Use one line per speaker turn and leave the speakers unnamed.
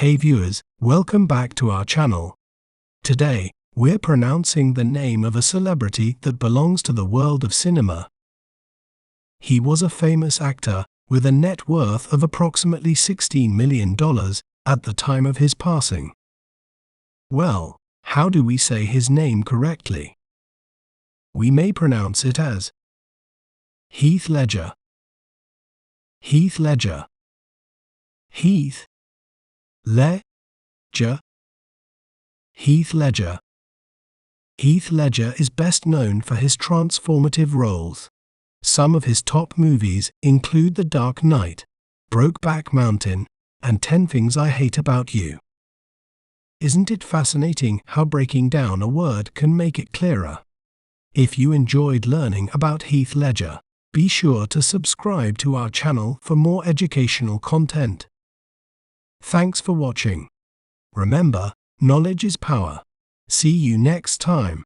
Hey viewers, welcome back to our channel. Today, we're pronouncing the name of a celebrity that belongs to the world of cinema. He was a famous actor with a net worth of approximately $16 million at the time of his passing. Well, how do we say his name correctly? We may pronounce it as Heath Ledger. Heath Ledger. Heath Ledger. Heath Ledger. Heath Ledger is best known for his transformative roles. Some of his top movies include The Dark Knight, Brokeback Mountain, and 10 Things I Hate About You. Isn't it fascinating how breaking down a word can make it clearer? If you enjoyed learning about Heath Ledger, be sure to subscribe to our channel for more educational content. Thanks for watching. Remember, knowledge is power. See you next time.